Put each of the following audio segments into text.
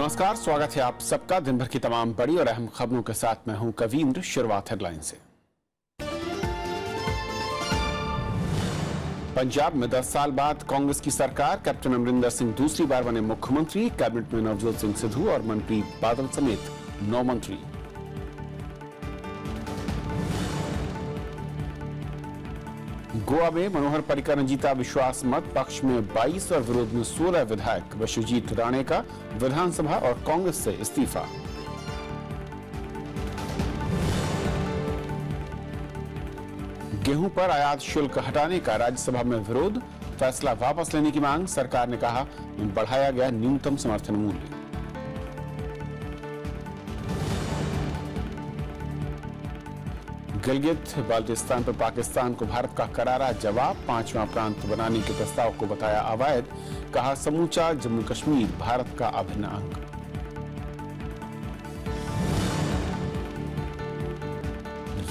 नमस्कार, स्वागत है आप सबका दिन भर की तमाम बड़ी और अहम खबरों के साथ मैं हूं कवींद्र। शुरुआत हेडलाइन से। पंजाब में 10 साल बाद कांग्रेस की सरकार, कैप्टन अमरिंदर सिंह दूसरी बार बने मुख्यमंत्री। कैबिनेट में नवजोत सिंह सिद्धू और मनप्रीत बादल समेत 9 मंत्री। गोवा में मनोहर पर्रिकर ने जीता विश्वास मत, पक्ष में 22 और विरोध में 16 विधायक। विश्वजीत राणे का विधानसभा और कांग्रेस से इस्तीफा। गेहूं पर आयात शुल्क हटाने का राज्यसभा में विरोध, फैसला वापस लेने की मांग। सरकार ने कहा बढ़ाया गया न्यूनतम समर्थन मूल्य। गिलगित बाल्टिस्तान पर पाकिस्तान को भारत का करारा जवाब, 5वां प्रांत बनाने के प्रस्ताव को बताया अवैध। कहा समूचा जम्मू कश्मीर भारत का अभिन्न अंग।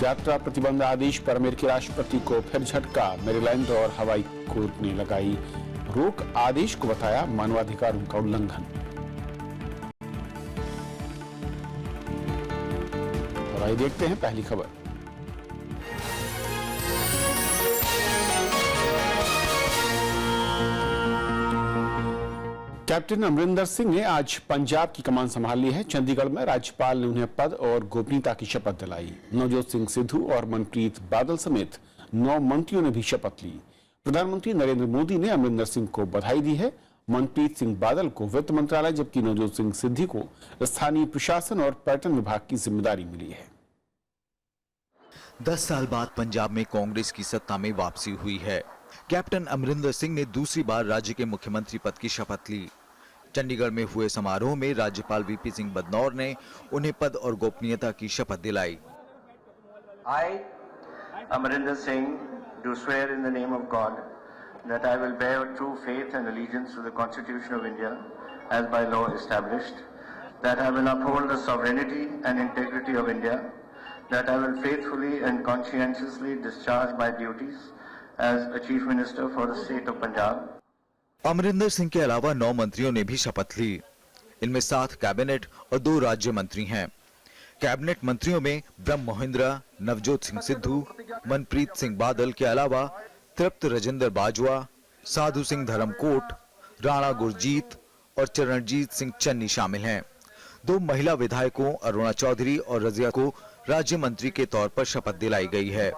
यात्रा प्रतिबंध आदेश पर अमेरिकी राष्ट्रपति को फिर झटका, मैरीलैंड और हवाई कोर्ट ने लगाई रोक। आदेश को बताया मानवाधिकारों का उल्लंघन। और आइए देखते हैं पहली खबर। कैप्टन अमरिंदर सिंह ने आज पंजाब की कमान संभाल ली है। चंडीगढ़ में राज्यपाल ने उन्हें पद और गोपनीयता की शपथ दिलाई। नवजोत सिंह सिद्धू और मनप्रीत बादल समेत 9 मंत्रियों ने भी शपथ ली। प्रधानमंत्री नरेंद्र मोदी ने अमरिंदर सिंह को बधाई दी है। मनप्रीत सिंह बादल को वित्त मंत्रालय, जबकि नवजोत सिंह सिद्धू को स्थानीय प्रशासन और पर्यटन विभाग की जिम्मेदारी मिली है। 10 साल बाद पंजाब में कांग्रेस की सत्ता में वापसी हुई है। कैप्टन अमरिंदर सिंह ने दूसरी बार राज्य के मुख्यमंत्री पद की शपथ ली। चंडीगढ़ में हुए समारोह में राज्यपाल वीपी सिंह बदनौर ने उन्हें पद और गोपनीयता की शपथ दिलाई। I, Amarinder Singh, do swear in the name of God that I will bear true faith and allegiance to the Constitution of India as by law established, that I will uphold the sovereignty and integrity of India, that I will faithfully and conscientiously discharge my duties as a Chief Minister for the state of Punjab. Amarinder Singh के अलावा 9 मंत्रियों ने भी शपथ ली। इनमें 7 cabinet और 2 राज्य मंत्री हैं। कैबिनेट मंत्रियों में ब्रह्म मोहिंद्रा, नवजोत सिंह सिद्धू, मनप्रीत सिंह बादल के अलावा तृप्त राजेंद्र बाजवा, साधु सिंह धर्मकोट, राणा गुरजीत और चरणजीत सिंह चन्नी शामिल हैं। 2 महिला विधायकों अरुणा चौधरी और रजिया को राज्य मंत्री के तौर पर शपथ दिलाई गई है।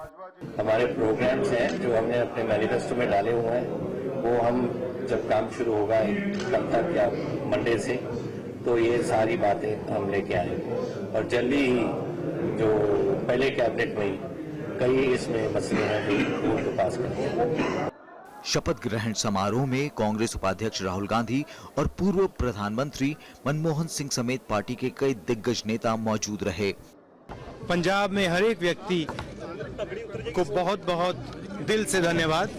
हमारे प्रोग्राम्स हैं जो हमने अपने मैनिफेस्टो में डाले हुए हैं, वो हम जब काम शुरू होगा कल तक या मंडे से, तो ये सारी बातें हम लेके आएंगे और जल्दी ही जो पहले कैबिनेट में कई इसमें मसले हैं जो उनको पास करेंगे। शपथ ग्रहण समारोह में कांग्रेस उपाध्यक्ष राहुल गांधी और पूर्व प्रधानमंत्री मनमोहन सिंह समेत पार्टी के कई दिग्गज नेता मौजूद रहे। पंजाब में हर एक व्यक्ति को बहुत बहुत दिल से धन्यवाद।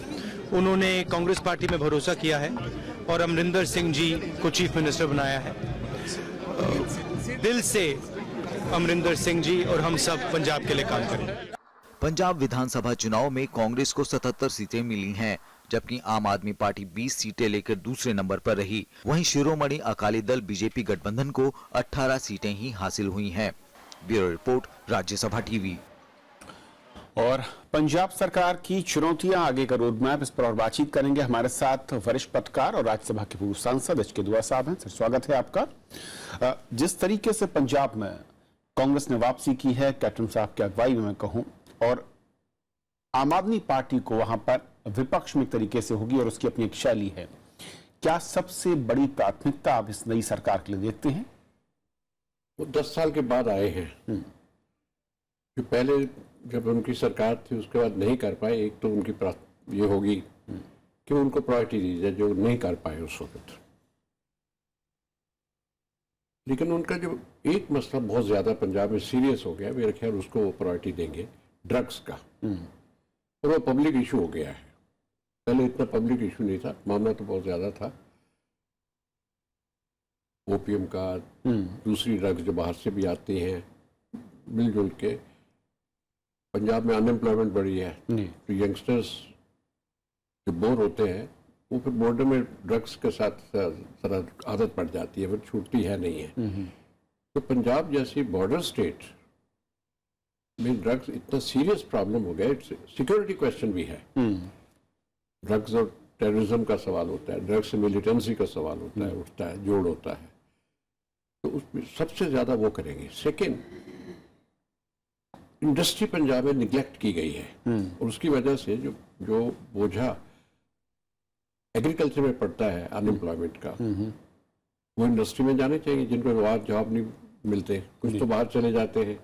उन्होंने कांग्रेस पार्टी में भरोसा किया है और अमरिंदर सिंह जी को चीफ मिनिस्टर बनाया है। दिल से अमरिंदर सिंह जी और हम सब पंजाब के लिए काम करें। पंजाब विधानसभा चुनाव में कांग्रेस को 77 सीटें मिली हैं, जबकि आम आदमी पार्टी 20 सीटें लेकर दूसरे नंबर पर रही। वहीं शिरोमणि अकाली दल बीजेपी गठबंधन को 18 सीटें ही हासिल हुई हैं। Bureau report, Rajya Sabha TV. और पंजाब सरकार की चुनौतियां, आगे का रोड मैप, इस पर और बातचीत करेंगे। हमारे साथ वरिष्ठ पत्रकार और राज्यसभा के पूर्व सांसद एच के दुआ साहब हैं। सर, स्वागत है आपका। जिस तरीके से पंजाब में कांग्रेस ने वापसी की है कैप्टन साहब की अगुवाई में मैं कहूं, और आम आदमी पार्टी को वहां पर विपक्ष में तरीके से होगी और उसकी अपनी एक शैली है, क्या सबसे बड़ी प्राथमिकता आप इस नई सरकार के लिए देखते हैं? वो 10 साल के बाद आए हैं। जो पहले जब उनकी सरकार थी उसके बाद नहीं कर पाए, एक तो उनकी ये होगी कि उनको प्रायोरिटी दी जाए जो नहीं कर पाए उस वक्त। लेकिन उनका जो एक मसला बहुत ज्यादा पंजाब में सीरियस हो गया, मेरे ख्याल उसको वो प्रायोरिटी देंगे, ड्रग्स का। और वो पब्लिक इशू हो गया है। पहले इतना पब्लिक इशू नहीं था, मामला तो बहुत ज्यादा था। ओपीएम का, दूसरी ड्रग्स जो बाहर से भी आती हैं, मिलजुल के पंजाब में अनएम्प्लॉयमेंट बढ़ी है, तो यंगस्टर्स जो बोर होते हैं वो फिर बॉर्डर में ड्रग्स के साथ जरा आदत पड़ जाती है, फिर छूटती है नहीं है। तो पंजाब जैसी बॉर्डर स्टेट में ड्रग्स इतना सीरियस प्रॉब्लम हो गया, सिक्योरिटी क्वेश्चन भी है। ड्रग्स और टेररिज्म का सवाल होता है, ड्रग्स से मिलिटेंसी का सवाल होता है, उठता है, जोड़ होता है। तो उसमें सबसे ज्यादा वो करेंगे। सेकेंड, इंडस्ट्री पंजाब में निगलेक्ट की गई है और उसकी वजह से जो बोझा एग्रीकल्चर में पड़ता है अनएम्प्लॉयमेंट का, वो इंडस्ट्री में जाने चाहिए। जिनको बाहर जॉब नहीं मिलते, कुछ तो बाहर चले जाते हैं,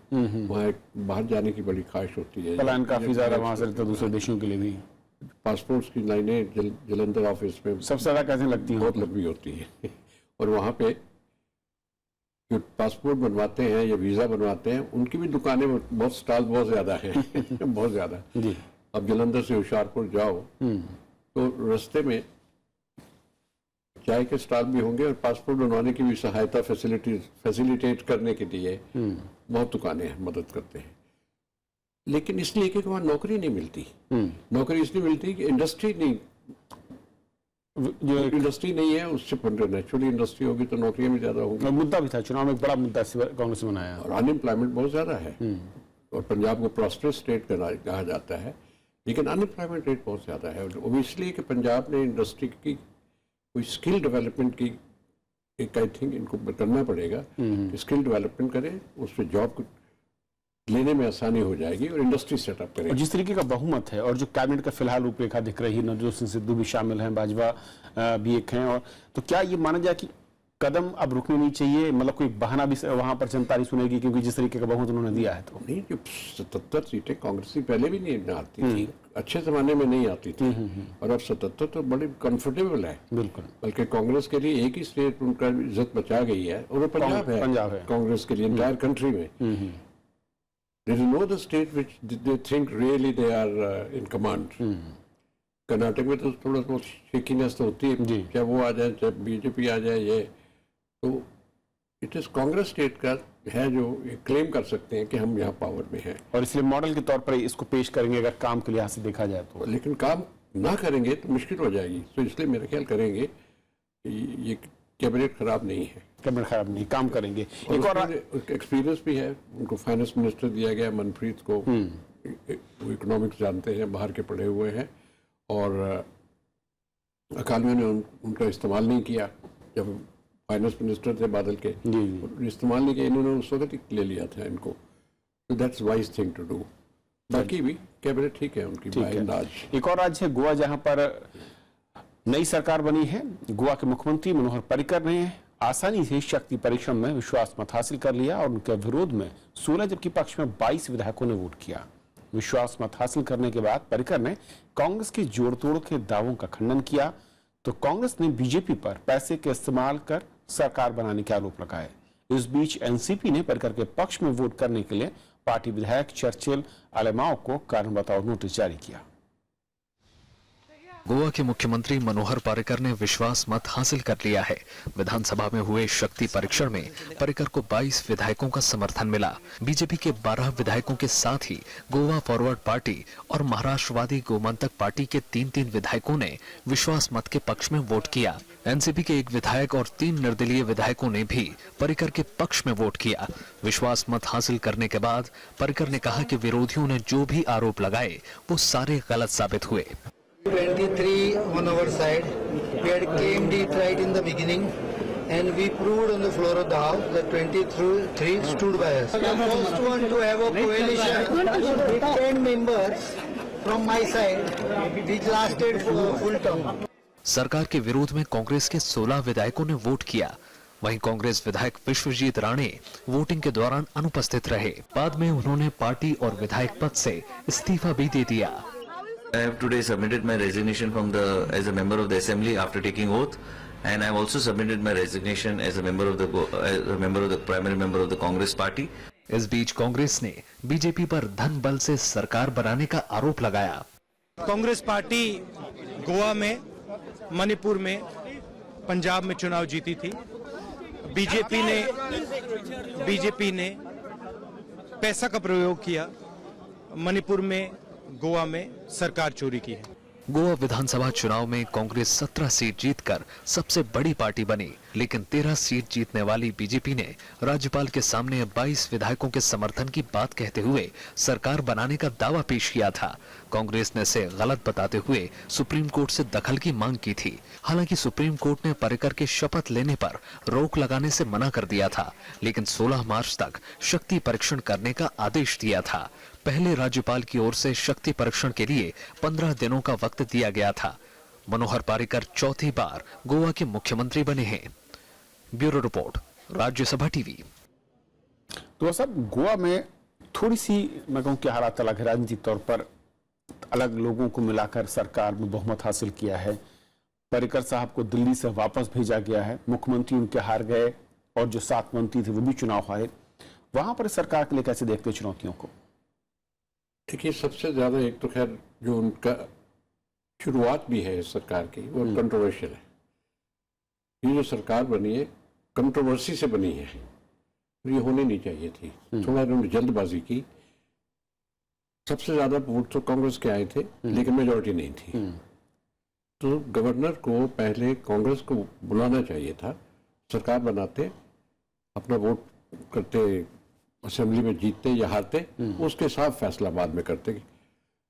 वहाँ बाहर जाने की बड़ी ख्वाहिश होती है। पलायन काफी ज्यादा वहां से रहता है दूसरे देशों के लिए भी। पासपोर्ट्स की लाइनें जलंधर ऑफिस में सबसे ज्यादा कैसे लगती हैं? बहुत लंबी होती है और वहाँ पे जो पासपोर्ट बनवाते हैं या वीजा बनवाते हैं, उनकी भी दुकानें बहुत स्टॉल बहुत ज्यादा है बहुत ज्यादा। जी। अब जलंधर से होशियारपुर जाओ तो रास्ते में चाय के स्टॉल भी होंगे और पासपोर्ट बनवाने की भी सहायता फैसिलिटेट करने के लिए बहुत दुकानें हैं, मदद करते हैं। लेकिन इसलिए कि वहाँ नौकरी नहीं मिलती। नौकरी इसलिए मिलती कि इंडस्ट्री नहीं, जो इंडस्ट्री नहीं है उससे नेचुरली इंडस्ट्री होगी तो नौकरियां भी ज्यादा होंगी। मुद्दा भी था चुनाव में, एक बड़ा मुद्दा कांग्रेस ने बनाया। और अनएम्प्लॉयमेंट बहुत ज्यादा है और पंजाब को प्रॉस्पेरस स्टेट कहा जाता है, लेकिन अनएम्प्लॉयमेंट रेट बहुत ज्यादा है। वो इसलिए कि पंजाब ने इंडस्ट्री की कोई स्किल डेवलपमेंट की एक आई थिंक इनको करना पड़ेगा। स्किल डेवलपमेंट करें, उस पर जॉब लेने में आसानी हो जाएगी और इंडस्ट्री सेटअप करें। और जिस तरीके का बहुमत है और जो कैबिनेट का फिलहाल रूपरेखा दिख रही है, नवजोत सिंह सिद्धू भी शामिल हैं, बाजवा भी एक हैं, और तो क्या ये माना जाए कि कदम अब रुकने नहीं चाहिए? मतलब कोई बहाना भी वहां पर जनता नहीं सुनेगी क्योंकि जिस तरीके का बहुमत उन्होंने दिया है। तो नहीं, जो 77 सीटें कांग्रेस की पहले भी नहीं आती थी, अच्छे जमाने में नहीं आती थी, और अब 77 तो बड़ी कंफर्टेबल है। बिल्कुल। बल्कि कांग्रेस के लिए एक ही स्टेट उनका इज्जत बचा गई है और वो पंजाब है कांग्रेस के लिए इंटायर कंट्री में। There is no other state which they think really they are in command. Karnataka में तो थोड़ा बहुत शेकीनेस तो होती है, चाहे वो आ जाए चाहे बीजेपी आ जाए, ये तो इट इज कांग्रेस स्टेट का है जो क्लेम कर सकते हैं कि हम यहाँ पावर में हैं। और इसलिए मॉडल के तौर पर इसको पेश करेंगे अगर काम के लिहाज से देखा जाए तो। लेकिन काम ना करेंगे तो मुश्किल हो जाएगी, तो इसलिए मेरा ख्याल करेंगे कि ये कैबिनेट खराब नहीं है। कैबिनेट खराब नहीं, काम करेंगे। एक और एक्सपीरियंस भी है, उनको फाइनेंस मिनिस्टर दिया गया मनप्रीत को, वो इकोनॉमिक्स जानते हैं, बाहर के पढ़े हुए हैं, और अकालियों ने उनका इस्तेमाल नहीं किया। जब फाइनेंस मिनिस्टर थे बादल के, इस्तेमाल नहीं किया, इन्होंने उस वक्त ही ले लिया था इनको। तो that's wise thing to do. बाकी भी कैबिनेट ठीक है उनकी बाय एंड लार्ज। एक और राज्य है गोवा, जहां पर नई सरकार बनी है। गोवा के मुख्यमंत्री मनोहर पर्रिकर ने आसानी से शक्ति परीक्षण में विश्वास मत हासिल कर लिया और उनके विरोध में 16 जबकि पक्ष में 22 विधायकों ने वोट किया। विश्वास मत हासिल करने के बाद पर्रिकर ने कांग्रेस के जोड़ तोड़ के दावों का खंडन किया, तो कांग्रेस ने बीजेपी पर पैसे के इस्तेमाल कर सरकार बनाने के आरोप लगाए। इस बीच एनसीपी ने पर्रिकर के पक्ष में वोट करने के लिए पार्टी विधायक चर्चिल अलेमाओ को कारण बताओ नोटिस जारी किया। गोवा के मुख्यमंत्री मनोहर पर्रिकर ने विश्वास मत हासिल कर लिया है। विधानसभा में हुए शक्ति परीक्षण में पर्रिकर को 22 विधायकों का समर्थन मिला। बीजेपी के 12 विधायकों के साथ ही गोवा फॉरवर्ड पार्टी और महाराष्ट्रवादी गोमंतक पार्टी के 3-3 विधायकों ने विश्वास मत के पक्ष में वोट किया। एनसीपी के 1 विधायक और 3 निर्दलीय विधायकों ने भी पर्रिकर के पक्ष में वोट किया। विश्वास मत हासिल करने के बाद पर्रिकर ने कहा कि विरोधियों ने जो भी आरोप लगाए वो सारे गलत साबित हुए। 23 on our side. We had claimed it right in the beginning, and we proved on the floor of the house that 23 stood by us. The first one to have a coalition, 10 members from my side, which lasted for a full term. सरकार के विरोध में कांग्रेस के 16 विधायकों ने vote किया। वहीं कांग्रेस विधायक विश्वजीत राणे वोटिंग के दौरान अनुपस्थित रहे। बाद में उन्होंने पार्टी और विधायक पद से इस्तीफा भी दे दिया। I have today submitted my resignation as a member of the assembly after taking oath, and I have also submitted my resignation as a member of the primary member of the Congress party. इस बीच कांग्रेस ने BJP पर धन बल से सरकार बनाने का आरोप लगाया। कांग्रेस पार्टी गोवा में, मणिपुर में, पंजाब में चुनाव जीती थी। बीजेपी ने पैसा का प्रयोग किया। मणिपुर में, गोवा में सरकार चोरी की है। गोवा विधानसभा चुनाव में कांग्रेस 17 सीट जीतकर सबसे बड़ी पार्टी बनी, लेकिन 13 सीट जीतने वाली बीजेपी ने राज्यपाल के सामने 22 विधायकों के समर्थन की बात कहते हुए सरकार बनाने का दावा पेश किया था। कांग्रेस ने इसे गलत बताते हुए सुप्रीम कोर्ट से दखल की मांग की थी। हालांकि सुप्रीम कोर्ट ने पर्रिकर के शपथ लेने पर रोक लगाने से मना कर दिया था, लेकिन 16 मार्च तक शक्ति परीक्षण करने का आदेश दिया था। पहले राज्यपाल की ओर से शक्ति परीक्षण के लिए 15 दिनों का वक्त दिया गया था। मनोहर पर्रिकर चौथी बार गोवा के मुख्यमंत्री बने हैं। Bureau report, Rajya Sabha TV. तो सब गोवा में थोड़ी सी मैं कहूँ कि हालात अलग है। राजनीतिक तौर पर अलग लोगों को मिलाकर सरकार में बहुमत हासिल किया है। पर्रिकर साहब को दिल्ली से वापस भेजा गया है। मुख्यमंत्री उनके हार गए और जो 7 मंत्री थे वो भी चुनाव हारे। वहां पर सरकार के लिए कैसे देखते चुनौतियों को? देखिए, सबसे ज्यादा एक तो खैर जो उनका शुरुआत भी है इस सरकार की वो कंट्रोवर्शियल है। ये जो सरकार बनी है कंट्रोवर्सी से बनी है, ये होनी नहीं चाहिए थी। थोड़ा इन्होंने जल्दबाजी की। सबसे ज्यादा वोट तो कांग्रेस के आए थे, लेकिन मेजोरिटी नहीं थी। तो गवर्नर को पहले कांग्रेस को बुलाना चाहिए था, सरकार बनाते, अपना वोट करते, असेंबली में जीतते या हारते, उसके साथ फैसला बाद में करते।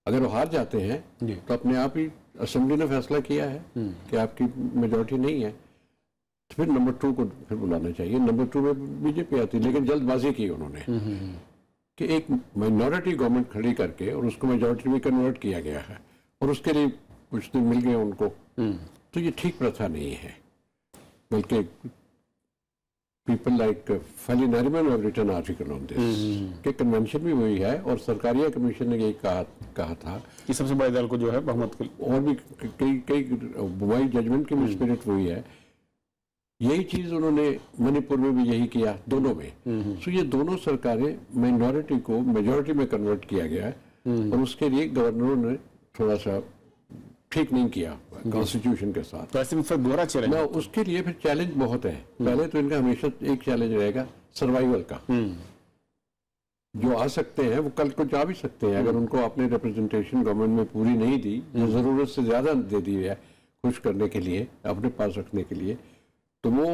अगर वो हार जाते हैं तो अपने आप ही असेंबली ने फैसला किया है कि आपकी मेजोरिटी नहीं है, तो फिर नंबर 2 को फिर बुलाना चाहिए। नंबर 2 में बीजेपी आती, लेकिन जल्दबाजी की उन्होंने कि एक माइनॉरिटी गवर्नमेंट खड़ी करके और उसको मेजोरिटी में कन्वर्ट किया गया है और उसके लिए कुछ दिन मिल गए उनको। तो ये ठीक प्रथा नहीं है, बल्कि people like Fali Nariman have written article on this कि कन्वेंशन भी वही है और सरकारिया कमीशन ने यही कहा था कि सबसे बड़े दल को जो है बहुमत और भी कई बुवाई जजमेंट की भी स्पिरिट वही है। यही चीज उन्होंने मणिपुर में भी यही किया, दोनों में। सो ये दोनों सरकारें माइनॉरिटी को मेजोरिटी में कन्वर्ट किया गया है और उसके लिए गवर्नरों ने थोड़ा सा ठीक नहीं किया कॉन्स्टिट्यूशन के साथ। तो ऐसे में फिर दोहरा चैलेंज ना, उसके लिए फिर चैलेंज बहुत है। पहले तो इनका हमेशा एक चैलेंज रहेगा सर्वाइवल का। जो आ सकते हैं वो कल को जा भी सकते हैं। अगर उनको आपने रिप्रेजेंटेशन गवर्नमेंट में पूरी नहीं दी, जरूरत से ज्यादा दे दी है खुश करने के लिए, अपने पास रखने के लिए, तो वो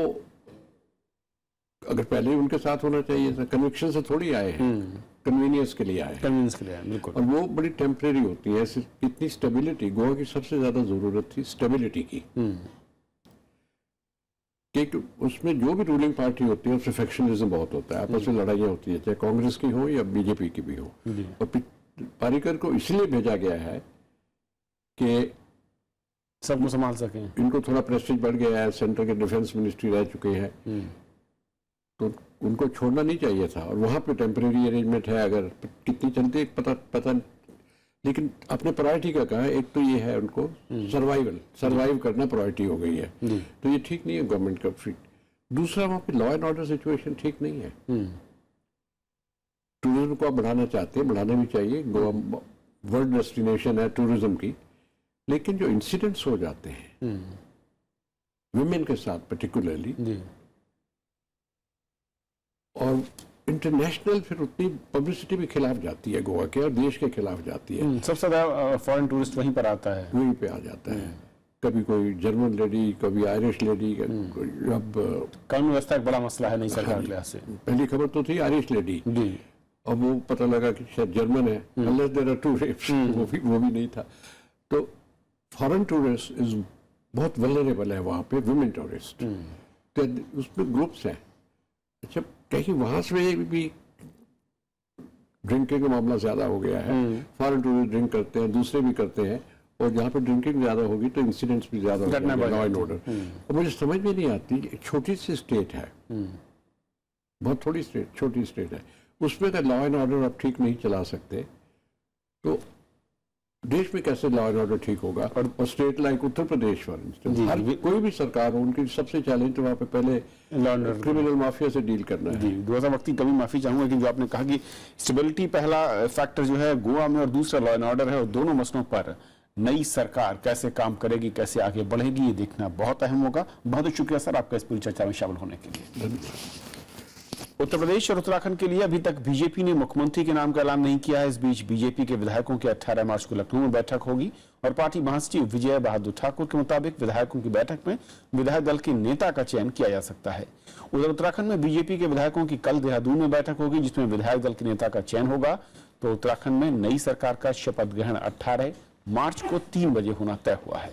अगर पहले ही उनके साथ होना चाहिए था। कन्विक्शन से थोड़ी आए हैं, कन्वीनियंस के लिए आए हैं। कन्वीनियंस के लिए आए, बिल्कुल। और वो बड़ी टेम्परेरी होती है। इतनी स्टेबिलिटी, गोवा की सबसे ज्यादा जरूरत थी स्टेबिलिटी की। कि उसमें जो भी रूलिंग पार्टी होती है उसमें फैक्शनिज्म बहुत होता है, आपस में लड़ाइयाँ होती है, चाहे कांग्रेस की हो या बीजेपी की भी हो। और पर्रिकर को इसलिए भेजा गया है कि सबको संभाल सकें। इनको थोड़ा प्रेस्टीज बढ़ गया है, सेंटर के डिफेंस मिनिस्ट्री रह चुके हैं, तो उनको छोड़ना नहीं चाहिए था। और वहां पे टेम्परेरी अरेंजमेंट है, अगर कितनी चलती है पता लेकिन अपने प्रायोरिटी का कहा है। एक तो ये है उनको सर्वाइव करना प्रायोरिटी हो गई है, तो ये ठीक नहीं है गवर्नमेंट का फिट। दूसरा, वहां पे लॉ एंड ऑर्डर सिचुएशन ठीक नहीं है। टूरिज्म को आप बढ़ाना चाहते हैं, बढ़ाना भी चाहिए। गोवा वर्ल्ड डेस्टिनेशन है टूरिज्म की, लेकिन जो इंसिडेंट्स हो जाते हैं विमेन के साथ पर्टिकुलरली, और इंटरनेशनल फिर उतनी पब्लिसिटी भी खिलाफ जाती है गोवा के और देश के खिलाफ जाती है। सबसे ज्यादा फॉरेन टूरिस्ट वहीं पर आता है, वहीं पे आ जाता है। कभी कोई जर्मन लेडी, कभी आयरिश लेडी। अब कानून व्यवस्था एक बड़ा मसला है नई सरकार के लिहाज से। पहली खबर तो थी आयरिश लेडी, और वो पता लगा कि शायद जर्मन है, अनलेस देयर आर 2 रेप्स, वो भी नहीं था। तो फॉरेन टूरिस्ट इज बहुत वल्नरेबल है वहाँ पे, वुमेन टूरिस्ट। तो उसमें ग्रुप्स हैं। अच्छा, कहीं वहां से भी ड्रिंकिंग का मामला ज्यादा हो गया है। फॉरेन टूरिस्ट ड्रिंक करते हैं, दूसरे भी करते हैं, और जहाँ पे ड्रिंकिंग ज्यादा होगी तो इंसिडेंट्स भी ज्यादा होंगे, लॉ एंड ऑर्डर। और मुझे समझ में नहीं आती, एक छोटी सी स्टेट है, बहुत छोटी स्टेट है, उसमें अगर लॉ एंड ऑर्डर आप ठीक नहीं चला सकते तो देश में कैसे लॉ एंड ऑर्डर ठीक होगा। और state like Uttar Pradesh for instance, कोई भी सरकार हो, उनकी सबसे चैलेंज तो वहाँ पे पहले क्रिमिनल माफिया से डील करना है। जी, वक्त की कभी माफी चाहूंगा कि जो आपने कहा कि स्टेबिलिटी पहला फैक्टर जो है गोवा में और दूसरा लॉ एंड ऑर्डर है, और दोनों मसलों पर नई सरकार कैसे काम करेगी, कैसे आगे बढ़ेगी, ये देखना बहुत अहम होगा। बहुत शुक्रिया सर आपका इस पूरी चर्चा में शामिल होने के लिए। धन्यवाद। उत्तर प्रदेश और उत्तराखंड के लिए अभी तक बीजेपी ने मुख्यमंत्री के नाम का ऐलान नहीं किया है। इस बीच बीजेपी के विधायकों की 18 मार्च को लखनऊ में बैठक होगी और पार्टी महासचिव विजय बहादुर ठाकुर के मुताबिक विधायकों की बैठक में विधायक दल के नेता का चयन किया जा सकता है। उधर उत्तराखंड में बीजेपी के विधायकों की कल देहरादून में बैठक होगी जिसमें विधायक दल के नेता का चयन होगा। तो उत्तराखंड में नई सरकार का शपथ ग्रहण 18 मार्च को 3 बजे होना तय हुआ है।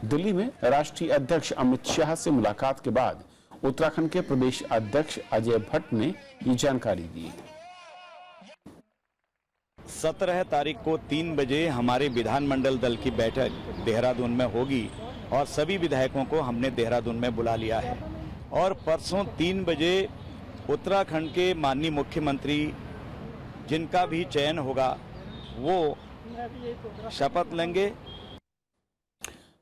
दिल्ली में राष्ट्रीय अध्यक्ष अमित शाह से मुलाकात के बाद उत्तराखंड के प्रदेश अध्यक्ष अजय भट्ट ने ये जानकारी दी। 17 तारीख को 3 बजे हमारे विधानमंडल दल की बैठक देहरादून में होगी और सभी विधायकों को हमने देहरादून में बुला लिया है और परसों 3 बजे उत्तराखंड के माननीय मुख्यमंत्री जिनका भी चयन होगा वो शपथ लेंगे।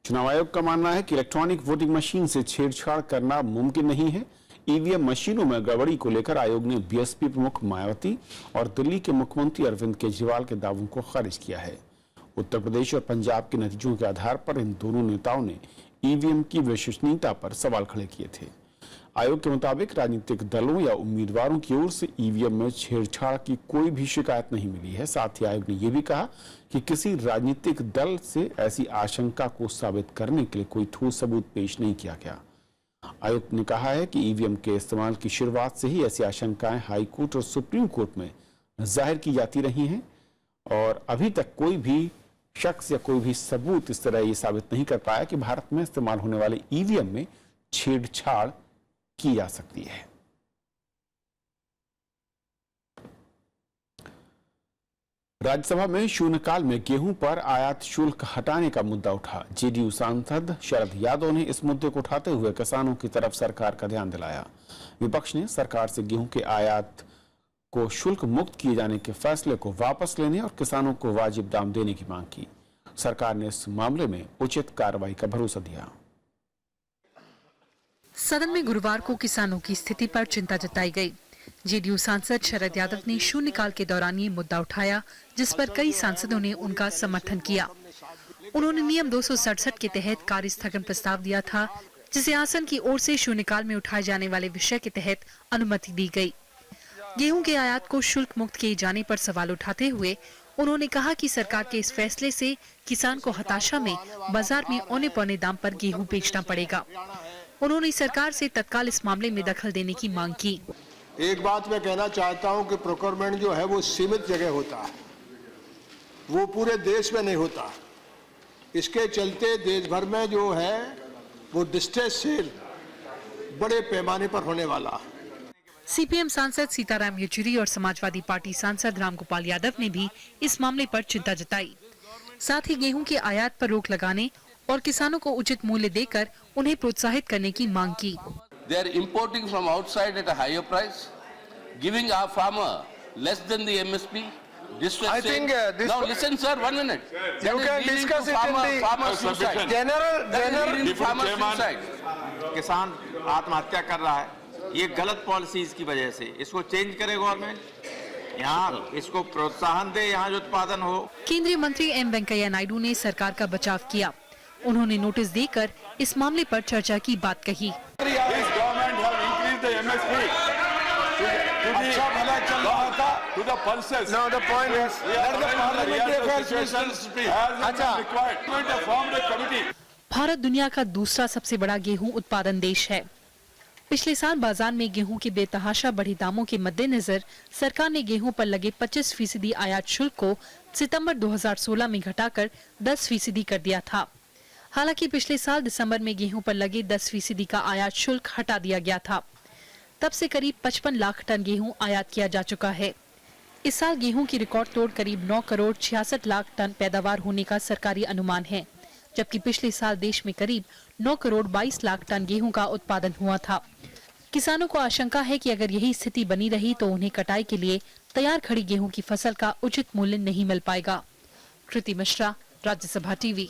चुनाव आयोग का मानना है कि इलेक्ट्रॉनिक वोटिंग मशीन से छेड़छाड़ करना मुमकिन नहीं है। ईवीएम मशीनों में गड़बड़ी को लेकर आयोग ने बीएसपी प्रमुख मायावती और दिल्ली के मुख्यमंत्री अरविंद केजरीवाल के दावों को खारिज किया है। उत्तर प्रदेश और पंजाब के नतीजों के आधार पर इन दोनों नेताओं ने ईवीएम की विश्वसनीयता पर सवाल खड़े किए थे। आयोग के मुताबिक राजनीतिक दलों या उम्मीदवारों की ओर से ईवीएम में छेड़छाड़ की कोई भी शिकायत नहीं मिली है। साथ ही आयोग ने यह भी कहा कि किसी राजनीतिक दल से ऐसी आशंका को साबित करने के लिए कोई ठोस सबूत पेश नहीं किया गया। आयोग ने कहा है कि ईवीएम के इस्तेमाल की शुरुआत से ही ऐसी आशंकाएं हाई कोर्ट और सुप्रीम कोर्ट में जाहिर की जाती रही हैं और अभी तक कोई भी शख्स या कोई भी सबूत इस तरह ये साबित नहीं कर पाया कि भारत में इस्तेमाल होने वाले ईवीएम में छेड़छाड़ की जा सकती है। राज्यसभा में शून्यकाल में गेहूं पर आयात शुल्क हटाने का मुद्दा उठा। जेडीयू सांसद शरद यादव ने इस मुद्दे को उठाते हुए किसानों की तरफ सरकार का ध्यान दिलाया। विपक्ष ने सरकार से गेहूं के आयात को शुल्क मुक्त किए जाने के फैसले को वापस लेने और किसानों को वाजिब दाम देने की मांग की। सरकार ने इस मामले में उचित कार्रवाई का भरोसा दिया। सदन में गुरुवार को किसानों की स्थिति पर चिंता जताई गई। जेडीयू सांसद शरद यादव ने शून्यकाल के दौरान ये मुद्दा उठाया जिस पर कई सांसदों ने उनका समर्थन किया। उन्होंने नियम 267 के तहत कार्य स्थगन प्रस्ताव दिया था जिसे आसन की ओर से शून्यकाल में उठाए जाने वाले विषय के तहत अनुमति दी गई। गेहूं के आयात को शुल्क मुक्त किए जाने पर सवाल उठाते हुए उन्होंने कहा कि सरकार के इस फैसले से किसान को हताशा में बाजार में औने पौने दाम पर गेहूं बेचना पड़ेगा। उन्होंने सरकार से तत्काल इस मामले में दखल देने की मांग की। एक बात मैं कहना चाहता हूं कि प्रोक्योरमेंट जो है वो सीमित जगह होता है, वो पूरे देश में नहीं होता। इसके चलते देश भर में जो है वो डिस्ट्रेस सेल बड़े पैमाने पर होने वाला। सीपीएम सांसद सीताराम येचुरी और समाजवादी पार्टी सांसद रामगोपाल यादव ने भी इस मामले पर चिंता जताई। साथ ही गेहूं के आयात पर रोक लगाने और किसानों को उचित मूल्य देकर उन्हें प्रोत्साहित करने की मांग की। They are importing from outside at a higher price, giving our farmer less than the MSP. I think this. Now listen, sir, 1 minute. You can discuss it in the farmer suicide. general farmer suicide. किसान आत्महत्या कर रहा है, ये गलत policies की वजह से। इसको चेंज करे गवर्नमेंट, यहाँ इसको प्रोत्साहन दे, यहाँ जो उत्पादन हो। केंद्रीय मंत्री एम वेंकैया नायडू ने सरकार का बचाव किया। उन्होंने नोटिस देकर इस मामले पर चर्चा की बात कही। भारत दुनिया का दूसरा सबसे बड़ा गेहूं उत्पादन देश है। पिछले साल बाजार में गेहूं के बेतहाशा बढ़े दामों के मद्देनजर सरकार ने गेहूं पर लगे 25% आयात शुल्क को सितंबर 2016 में घटाकर 10% कर दिया था। हालांकि पिछले साल दिसंबर में गेहूं पर लगे 10% का आयात शुल्क हटा दिया गया था। तब से करीब 55 लाख टन गेहूं आयात किया जा चुका है। इस साल गेहूं की रिकॉर्ड तोड़ करीब 9 करोड़ 66 लाख टन पैदावार होने का सरकारी अनुमान है, जबकि पिछले साल देश में करीब 9 करोड़ 22 लाख टन गेहूं का उत्पादन हुआ था। किसानों को आशंका है कि अगर यही स्थिति बनी रही तो उन्हें कटाई के लिए तैयार खड़ी गेहूं की फसल का उचित मूल्य नहीं मिल पाएगा। कृति मिश्रा, राज्यसभा टीवी।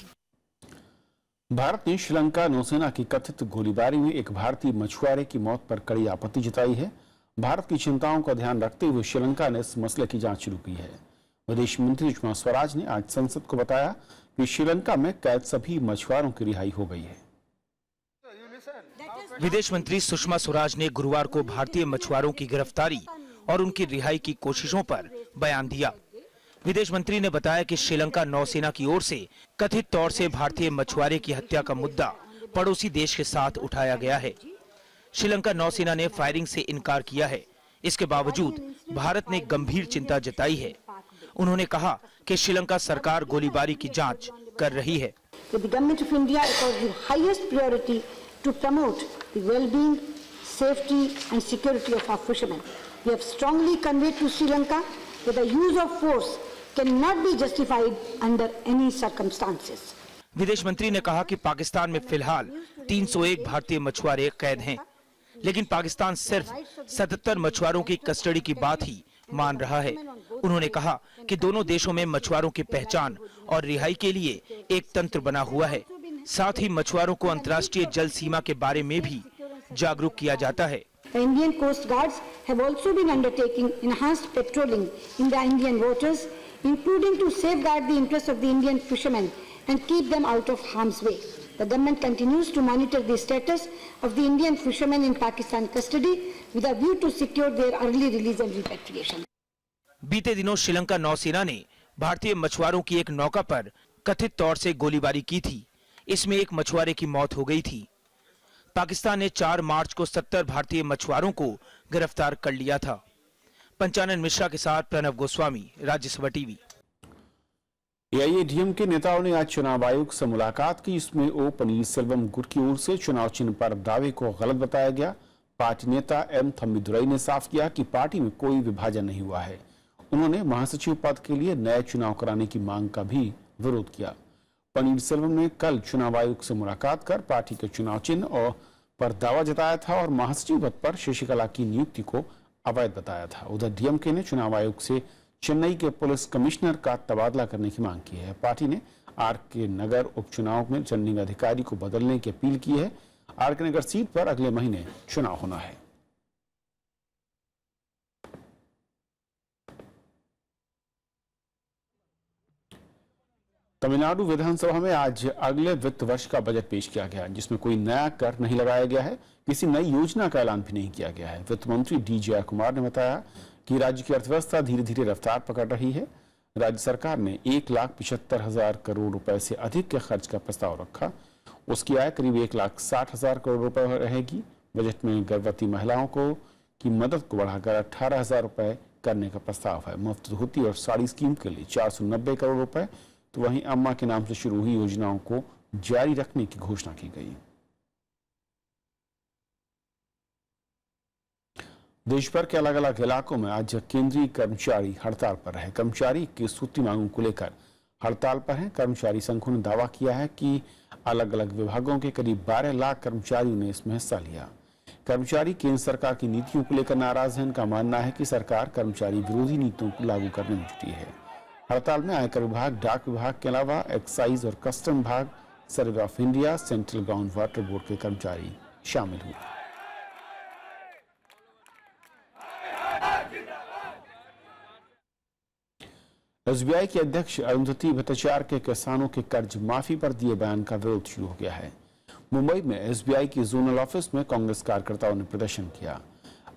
भारत ने श्रीलंका नौसेना की कथित गोलीबारी में एक भारतीय मछुआरे की मौत पर कड़ी आपत्ति जताई है। भारत की चिंताओं का ध्यान रखते हुए श्रीलंका ने इस मसले की जांच शुरू की है। विदेश मंत्री सुषमा स्वराज ने आज संसद को बताया कि श्रीलंका में कैद सभी मछुआरों की रिहाई हो गई है। विदेश मंत्री सुषमा स्वराज ने गुरुवार को भारतीय मछुआरों की गिरफ्तारी और उनकी रिहाई की कोशिशों पर बयान दिया। विदेश मंत्री ने बताया कि श्रीलंका नौसेना की ओर से कथित तौर से भारतीय मछुआरे की हत्या का मुद्दा पड़ोसी देश के साथ उठाया गया है। श्रीलंका नौसेना ने फायरिंग से इनकार किया है। इसके बावजूद भारत ने गंभीर चिंता जताई है। उन्होंने कहा कि श्रीलंका सरकार गोलीबारी की जांच कर रही है। The government of India accords the highest priority to promote the well-being, safety and security of our fishermen. We have strongly conveyed to Sri Lanka that the use of force cannot be justified under any circumstances. विदेश मंत्री ने कहा कि पाकिस्तान में फिलहाल 301 भारतीय मछुआरे कैद हैं, लेकिन पाकिस्तान सिर्फ 77 मछुआरों की कस्टडी की बात ही मान रहा है। उन्होंने कहा कि दोनों देशों में मछुआरों की पहचान और रिहाई के लिए एक तंत्र बना हुआ है। साथ ही मछुआरों को अंतर्राष्ट्रीय जल सीमा के बारे में भी जागरूक किया जाता है। The Indian Coast Guards have also been undertaking enhanced patrolling in the Indian waters, including to safeguard the interests of the Indian fishermen and keep them out of harm's way. The government continues to monitor the status of the Indian fishermen in Pakistan custody with a view to secure their early release and repatriation. बीते दिनों श्रीलंका नौसेना ने भारतीय मछुआरों की एक नौका पर कथित तौर से गोलीबारी की थी। इसमें एक मछुआरे की मौत हो गई थी। पाकिस्तान ने 4 मार्च को 70 भारतीय मछुआरों को गिरफ्तार कर लिया था। पंचानन मिश्रा के साथ प्रणव गोस्वामी, राज्यसभा टीवी। एआईएडीएम के नेताओं ने आज चुनाव आयोग से मुलाकात की। इसमें ओ पनीरसेल्वम गुट की ओर से चुनाव चिन्ह पर दावे को गलत बताया गया। पार्टी नेता एम थम्बिदुरई ने साफ किया कि पार्टी में कोई विभाजन नहीं हुआ है। उन्होंने महासचिव पद के लिए नए चुनाव कराने की मांग का भी विरोध किया। पनीरसेल्वम ने कल चुनाव आयोग से मुलाकात कर पार्टी के चुनाव चिन्ह और पर दावा जताया था और महासचिव पद पर शशिकला की नियुक्ति को अवैध बताया था। उधर डीएमके ने चुनाव आयोग से चेन्नई के पुलिस कमिश्नर का तबादला करने की मांग की है। पार्टी ने आरके नगर उपचुनाव में रिटर्निंग अधिकारी को बदलने की अपील की है। आरके नगर सीट पर अगले महीने चुनाव होना है। तमिलनाडु विधानसभा में आज अगले वित्त वर्ष का बजट पेश किया गया, जिसमें कोई नया कर नहीं लगाया गया है। किसी नई योजना का ऐलान भी नहीं किया गया है। वित्त मंत्री डी जयकुमार ने बताया कि राज्य की अर्थव्यवस्था धीरे धीरे रफ्तार पकड़ रही है। राज्य सरकार ने 1,75,000 करोड़ रुपए से अधिक के खर्च का प्रस्ताव रखा। उसकी आय करीब 1,60,000 करोड़ रुपए रहेगी। बजट में गर्भवती महिलाओं को की मदद को बढ़ाकर 18,000 रुपए करने का प्रस्ताव है। मुफ्त धोती और साड़ी स्कीम के लिए 490 करोड़ रुपए, तो वहीं अम्मा के नाम से शुरू हुई योजनाओं को जारी रखने की घोषणा की गई। देश भर के अलग अलग इलाकों में आज केंद्रीय कर्मचारी हड़ताल पर रहे। कर्मचारी की सूत्री मांगों को लेकर हड़ताल पर हैं। कर्मचारी संघों ने दावा किया है कि अलग अलग विभागों के करीब 12 लाख कर्मचारियों ने इसमें हिस्सा लिया। कर्मचारी केंद्र सरकार की नीतियों को लेकर नाराज हैं। इनका मानना है कि सरकार कर्मचारी विरोधी नीतियों को लागू करने में जुटी है। हड़ताल में आयकर विभाग, डाक विभाग के अलावा एक्साइज और कस्टम विभाग, survey of India, central ground water board के कर्मचारी शामिल हुए। एसबीआई के अध्यक्ष अरुंधति भट्टाचार्य के किसानों के कर्ज माफी पर दिए बयान का विरोध शुरू हो गया है। मुंबई में एसबीआई के जोनल ऑफिस में कांग्रेस कार्यकर्ताओं ने प्रदर्शन किया।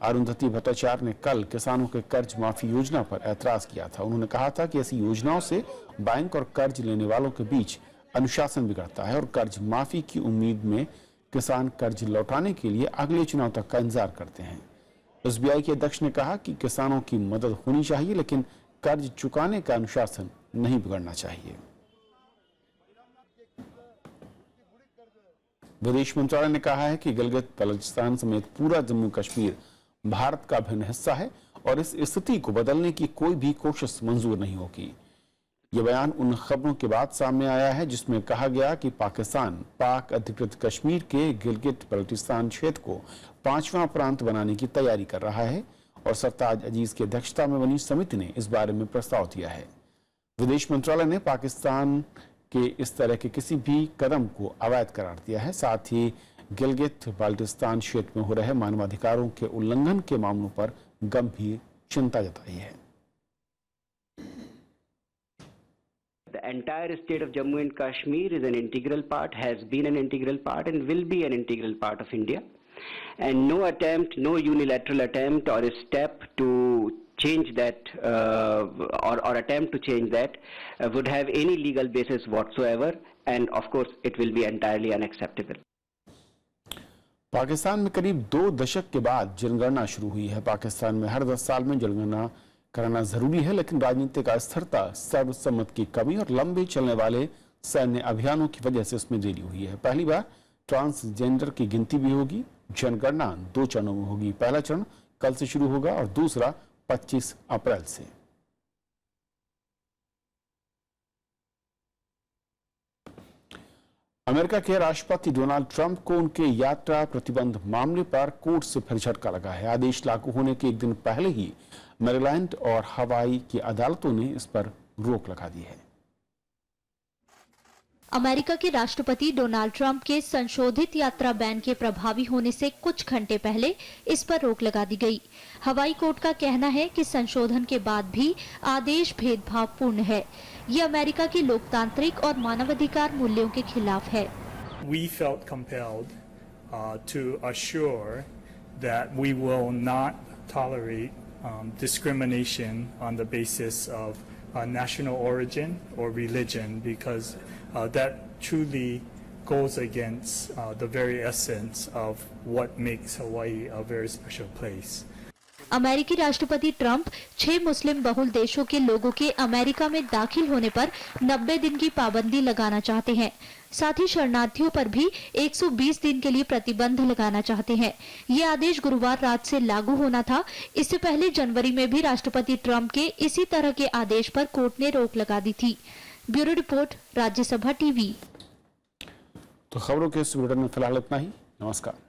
अरुंधति भट्टाचार्य ने कल किसानों के कर्ज माफी योजना पर ऐतराज किया था। उन्होंने कहा था कि ऐसी योजनाओं से बैंक और कर्ज लेने वालों के बीच अनुशासन बिगड़ता है और कर्ज माफी की उम्मीद में किसान कर्ज लौटाने के लिए अगले चुनाव तक का इंतजार करते हैं। एसबीआई के अध्यक्ष ने कहा कि किसानों की मदद होनी चाहिए, लेकिन कर्ज चुकाने का अनुशासन नहीं बिगड़ना चाहिए। विदेश मंत्रालय ने कहा है कि गिलगित बल्चिस्तान समेत पूरा जम्मू कश्मीर भारत का अभिन्न हिस्सा है और इस स्थिति को बदलने की कोई भी कोशिश मंजूर नहीं होगी। यह बयान उन खबरों के बाद सामने आया है जिसमें कहा गया कि पाकिस्तान पाक अधिकृत कश्मीर के गिलगित बल्चिस्तान क्षेत्र को 5वां प्रांत बनाने की तैयारी कर रहा है और सरताज अजीज की अध्यक्षता में बनी समिति ने इस बारे में प्रस्ताव दिया है। विदेश मंत्रालय ने पाकिस्तान के इस तरह के किसी भी कदम को अवैध करार दिया है। साथ ही गिलगित बाल्टिस्तान क्षेत्र में हो रहे मानवाधिकारों के उल्लंघन के मामलों पर गंभीर चिंता जताई है। The entire state of Jammu and Kashmir is an integral part, has been an integral part and will be an integral part of India. and no attempt, no unilateral attempt or a step to change that or attempt to change that would have any legal basis whatsoever, and of course it will be entirely unacceptable. Pakistan में करीब 2 दशक के बाद जनगणना शुरू हुई है। पाकिस्तान में हर 10 साल में जनगणना कराना जरूरी है, लेकिन राजनीतिक अस्थिरता, सर्वसम्मति की कमी और लंबे चलने वाले सैन्य अभियानों की वजह से उसमें देरी हुई है। पहली बार ट्रांसजेंडर की गिनती भी होगी। जनगणना 2 चरणों में होगी। पहला चरण कल से शुरू होगा और दूसरा 25 अप्रैल से। अमेरिका के राष्ट्रपति डोनाल्ड ट्रंप को उनके यात्रा प्रतिबंध मामले पर कोर्ट से फिर झटका लगा है। आदेश लागू होने के एक दिन पहले ही मैरीलैंड और हवाई की अदालतों ने इस पर रोक लगा दी है। अमेरिका के राष्ट्रपति डोनाल्ड ट्रंप के संशोधित यात्रा बैन के प्रभावी होने से कुछ घंटे पहले इस पर रोक लगा दी गई। हवाई कोर्ट का कहना है कि संशोधन के बाद भी आदेश भेदभावपूर्ण है। ये अमेरिका की लोकतांत्रिक और मानवाधिकार मूल्यों के खिलाफ है। We felt compelled to assure that we will not tolerate discrimination on the basis of national origin or religion, because that truly goes against the very essence of what makes Hawaii a very special place. अमेरिकी राष्ट्रपति Trump 6 मुस्लिम बहुल देशों के लोगों के America में दाखिल होने पर 90 दिन की पाबंदी लगाना चाहते हैं। साथ ही शरणार्थियों पर भी 120 दिन के लिए प्रतिबंध लगाना चाहते हैं। ये आदेश गुरुवार रात से लागू होना था। इससे पहले जनवरी में भी राष्ट्रपति ट्रंप के इसी तरह के आदेश पर कोर्ट ने रोक लगा दी थी। Bureau report, Rajya Sabha TV. तो खबरों के इस बुलेटिन में फिलहाल इतना ही। नमस्कार।